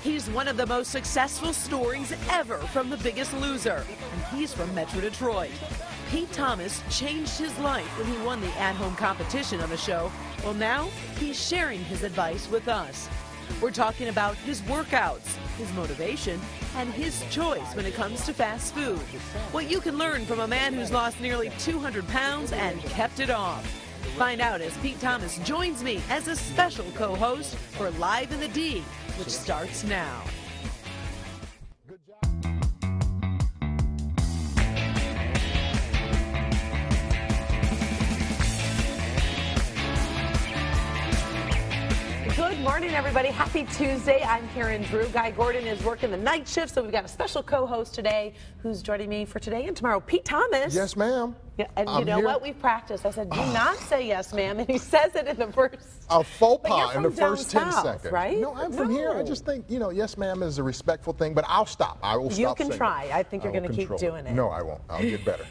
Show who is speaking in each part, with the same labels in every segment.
Speaker 1: He's one of the most successful stories ever from The Biggest Loser, and he's from Metro Detroit. Pete Thomas changed his life when he won the at-home competition on the show. Well, now he's sharing his advice with us. We're talking about his workouts, his motivation, and his choice when it comes to fast food. What you can learn from a man who's lost nearly 200 pounds and kept it off. Find out as Pete Thomas joins me as a special co-host for Live in the D, which starts now. Good morning, everybody. Happy Tuesday. I'm Karen Drew. Guy Gordon is working the night shift, so we've got a special co-host today who's joining me for today and tomorrow, Pete Thomas.
Speaker 2: Yes, ma'am.
Speaker 1: Yeah, and you know what? We've practiced. I said, do not say yes, ma'am. And he says it in the first.
Speaker 2: A faux pas in the first 10 seconds.
Speaker 1: Right?
Speaker 2: No, I'm from here. I just think, yes, ma'am is a respectful thing, but I'll stop. I will stop.
Speaker 1: You can try. I think you're going to keep doing it.
Speaker 2: No, I won't. I'll get better.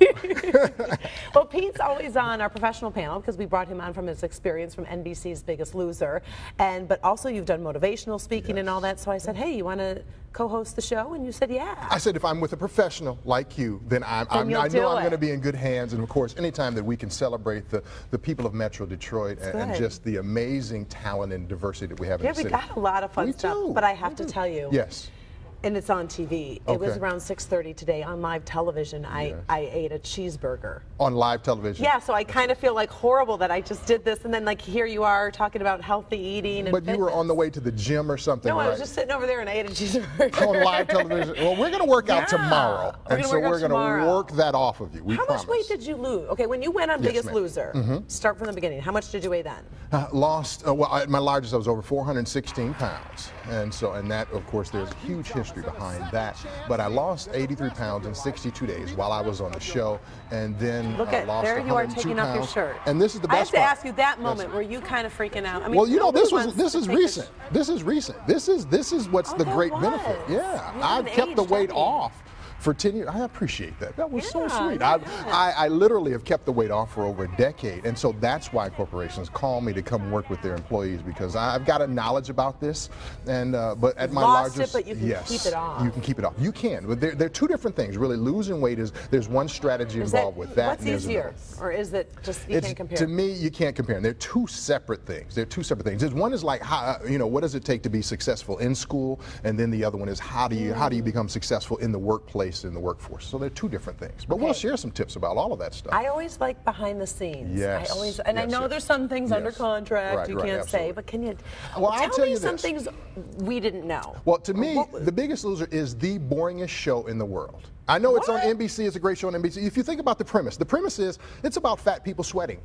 Speaker 1: Well, Pete's always on our professional panel because we brought him on from his experience from NBC's Biggest Loser. But also you've done motivational speaking and all that. So I said, hey, you want to co-host the show? And you said, yeah.
Speaker 2: I said, if I'm with a professional like you, then I know I'm going to be in good hands. And of course, anytime that we can celebrate the people of Metro Detroit and just the amazing talent and diversity that we have in the city.
Speaker 1: Yeah, we got a lot of fun stuff. But I have to tell you.
Speaker 2: Yes.
Speaker 1: And it's on TV. It was around 6:30 today on live television. I ate a cheeseburger.
Speaker 2: On live television?
Speaker 1: Yeah, so I kind of feel like horrible that I just did this, and then like here you are talking about healthy eating and
Speaker 2: But you were on the way to the gym or something,
Speaker 1: No,
Speaker 2: right?
Speaker 1: I was just sitting over there and I ate a cheeseburger.
Speaker 2: On live television. Well, we're going to work out tomorrow. And so we're going to work that off of you. We promise.
Speaker 1: How much weight did you lose? Okay, when you went on Biggest Loser, start from the beginning. How much did you weigh then?
Speaker 2: Lost, well, at my largest I was over 416 pounds. And that, of course, there's a huge history behind that. But I lost 83 pounds in 62 days while I was on the show. And then
Speaker 1: look at
Speaker 2: lost
Speaker 1: there you are
Speaker 2: 102
Speaker 1: taking
Speaker 2: pounds.
Speaker 1: off your shirt.
Speaker 2: And this is the best
Speaker 1: I have to ask you that moment. Were you kind of freaking out? I mean,
Speaker 2: well, this is recent. This is recent. This is what's the great benefit. Yeah, I've kept the weight off for 10 years. I appreciate that. That was so sweet. I literally have kept the weight off for over a decade. And so that's why corporations call me to come work with their employees, because I've got a knowledge about this. And but at my largest,
Speaker 1: but you can keep it off.
Speaker 2: You can keep it off. You can. But there are two different things. Really, losing weight there's one strategy involved with that.
Speaker 1: What's easier? Or is it just you can't compare?
Speaker 2: To me, you can't compare them. They're two separate things. One is like how, what does it take to be successful in school, and then the other one is how do you become successful in the workplace, in the workforce. So they're two different things. But we'll share some tips about all of that stuff.
Speaker 1: I always like behind the scenes.
Speaker 2: Yes.
Speaker 1: I know there's some things under contract you can't say, but can you tell me some things we didn't know?
Speaker 2: Well, to me, The Biggest Loser is the boringest show in the world. I know it's on NBC. It's a great show on NBC. If you think about the premise is it's about fat people sweating.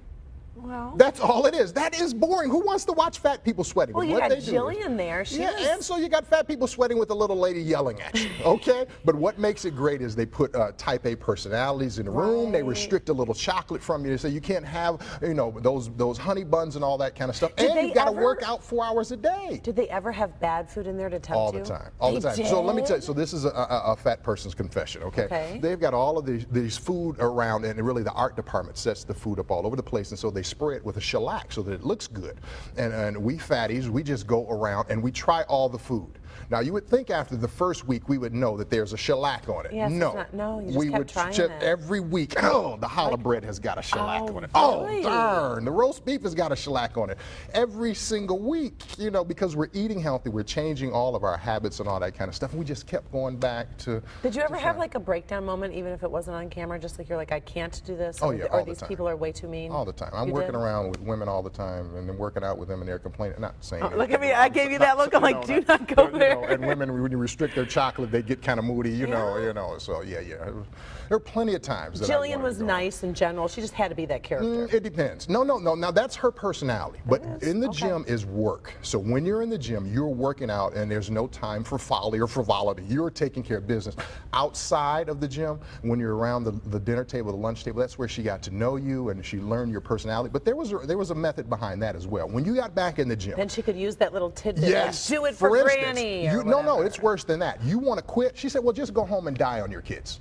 Speaker 1: Well,
Speaker 2: that's all it is. That is boring. Who wants to watch fat people sweating?
Speaker 1: Well, you got Jillian there.
Speaker 2: And so you got fat people sweating with a little lady yelling at you, okay? But what makes it great is they put type A personalities in the room. They restrict a little chocolate from you. They say you can't have, those honey buns and all that kind of stuff. And you've got to work out 4 hours a day.
Speaker 1: Did they ever have bad food in there to tempt you?
Speaker 2: All the time. All the time. So let me tell you. So this is a fat person's confession, okay? They've got all of these food around, and really the art department sets the food up all over the place, and so they spray it with a shellac so that it looks good. And we fatties, we just go around and we try all the food. Now, you would think after the first week we would know that there's a shellac on it.
Speaker 1: Yes,
Speaker 2: no,
Speaker 1: you just kept trying it.
Speaker 2: Every week, the challah bread has got a shellac on it.
Speaker 1: Really?
Speaker 2: Oh, darn, the roast beef has got a shellac on it. Every single week, because we're eating healthy, we're changing all of our habits and all that kind of stuff. And we just kept going back to.
Speaker 1: Did you ever have like a breakdown moment, even if it wasn't on camera, just like you're like, I can't do this?
Speaker 2: Oh, yeah,
Speaker 1: or these people are way too mean?
Speaker 2: All the time. I'm working around with women all the time, and then working out with them, and they're complaining, not saying
Speaker 1: look at me, I gave you that look, I'm like, do not go there.
Speaker 2: And women, when you restrict their chocolate, they get kind of moody, you know. So yeah. There are plenty of times that
Speaker 1: Jillian was nice in general. She just had to be that character.
Speaker 2: It depends. No. Now that's her personality. But in the gym is work. So when you're in the gym, you're working out, and there's no time for folly or frivolity. You're taking care of business. Outside of the gym, when you're around the dinner table, the lunch table, that's where she got to know you and she learned your personality. But there was a method behind that as well. When you got back in the gym,
Speaker 1: then she could use that little tidbit.
Speaker 2: Yes.
Speaker 1: Do it for Granny.
Speaker 2: No, it's worse than that. You want to quit? She said, well, just go home and die on your kids.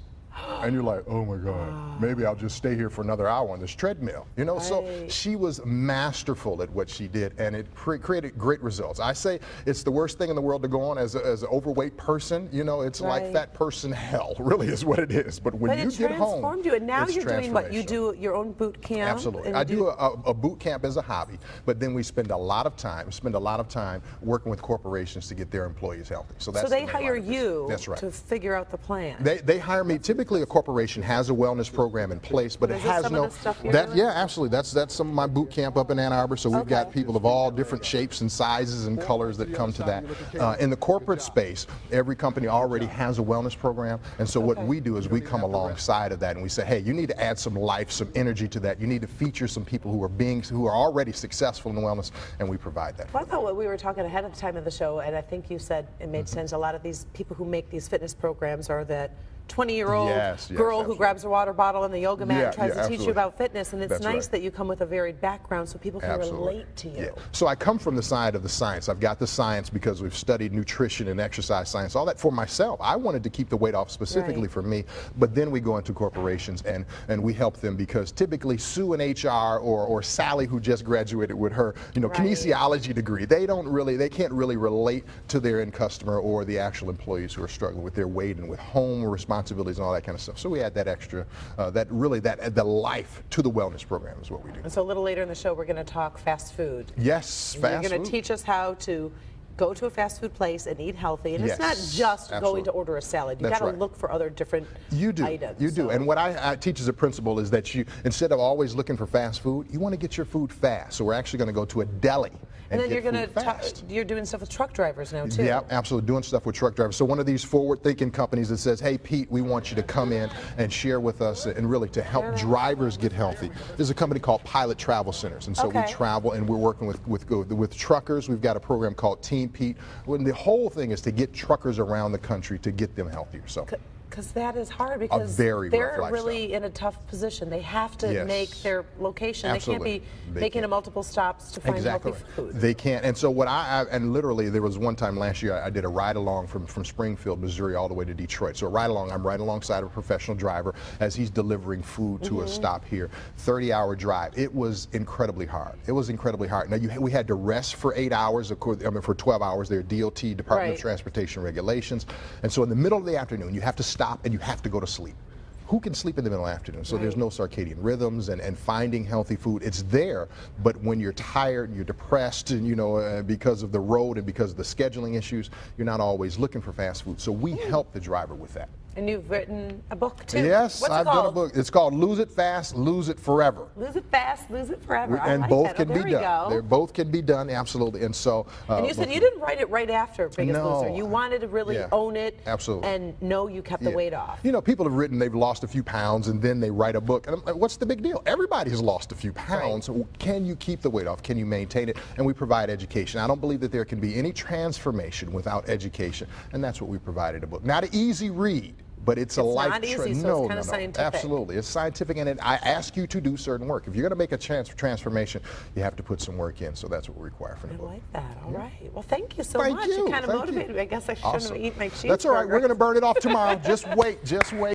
Speaker 2: And you're like, oh my God, maybe I'll just stay here for another hour on this treadmill. You know, so she was masterful at what she did, and it created great results. I say it's the worst thing in the world to go on as an overweight person. You know, it's like fat person hell, really is what it is. But when you get home,
Speaker 3: transformed you, and now you're doing what? You do your own boot camp?
Speaker 2: Absolutely. I do a boot camp as a hobby, but then we spend a lot of time working with corporations to get their employees healthy. So
Speaker 3: they hire you
Speaker 2: right.
Speaker 3: to figure out the plan.
Speaker 2: They hire me. Typically, a corporation has a wellness program in place, but it has no. Yeah, absolutely. That's some of my boot camp up in Ann Arbor. So we've got people of all different shapes and sizes and colors that come to that. In the corporate space, every company already has a wellness program, and so what we do is we come alongside of that and we say, hey, you need to add some life, some energy to that. You need to feature some people who are already successful in wellness, and we provide that.
Speaker 3: Well, I thought what we were talking ahead of time of the show, and I think you said it made sense. A lot of these people who make these fitness programs are that 20-year-old girl who grabs a water bottle and the yoga mat and tries to teach you about fitness, and it's nice that you come with a varied background so people can relate to you.
Speaker 2: So I come from the side of the science. I've got the science because we've studied nutrition and exercise science, all that for myself. I wanted to keep the weight off specifically for me, but then we go into corporations and we help them because typically Sue in HR or Sally who just graduated with her kinesiology degree, they can't really relate to their end customer or the actual employees who are struggling with their weight and with home responsibilities and all that kind of stuff. So we add that extra, the life to the wellness program is what we do.
Speaker 3: And so a little later in the show, we're going to talk fast food.
Speaker 2: Yes, fast food.
Speaker 3: You're going to teach us how to go to a fast food place and eat healthy. And it's not just going to order a salad. You got to look for other different items.
Speaker 2: You do. And what I teach as a principle is that you, instead of always looking for fast food, you want to get your food fast. So we're actually going to go to a deli.
Speaker 3: And then you're doing stuff with truck drivers now too.
Speaker 2: Yeah, absolutely, doing stuff with truck drivers. So one of these forward-thinking companies that says, hey Pete, we want you to come in and share with us and really to help drivers get healthy. There's a company called Pilot Travel Centers, and so we travel and we're working with truckers. We've got a program called Team Pete. When the whole thing is to get truckers around the country to get them healthier. So.
Speaker 3: Because that is hard because they're really in a tough position. They have to make their location.
Speaker 2: Absolutely.
Speaker 3: They can't be making multiple stops to find healthy food.
Speaker 2: They can't. And so and literally there was one time last year I did a ride along from Springfield, Missouri all the way to Detroit. So I'm right alongside of a professional driver as he's delivering food to a stop here. 30-hour drive. It was incredibly hard. It was incredibly hard. Now we had to rest for 8 hours, of course, for 12 hours. There are DOT, Department of Transportation regulations. And so in the middle of the afternoon you have to stop and you have to go to sleep. Who can sleep in the middle of the afternoon? So there's no circadian rhythms and finding healthy food. It's there, but when you're tired and you're depressed and because of the road and because of the scheduling issues, you're not always looking for fast food. So we help the driver with that.
Speaker 3: And you've written a book too.
Speaker 2: Yes, I've done a book. It's called Lose It Fast, Lose It Forever.
Speaker 3: Lose It Fast, Lose It Forever.
Speaker 2: And both can be done. They both can be done, absolutely. And so.
Speaker 3: And you said you didn't write it right after Biggest Loser. You wanted to really own it.
Speaker 2: Absolutely.
Speaker 3: And know you kept the weight off.
Speaker 2: You know, people have written they've lost a few pounds and then they write a book. And I'm like, what's the big deal? Everybody has lost a few pounds. Can you keep the weight off? Can you maintain it? And we provide education. I don't believe that there can be any transformation without education. And that's what we provide in a book. Not an easy read. But it's a life.
Speaker 3: It's not easy, so it's kind of scientific.
Speaker 2: Absolutely, it's scientific, and I ask you to do certain work. If you're going to make a transformation, you have to put some work in. So that's what we require from the book.
Speaker 3: I like that. All right. Well, thank you so much. You kind of motivated me. I guess I shouldn't have eaten my cheeseburger.
Speaker 2: That's all right. We're going to burn it off tomorrow. Just wait. Just wait.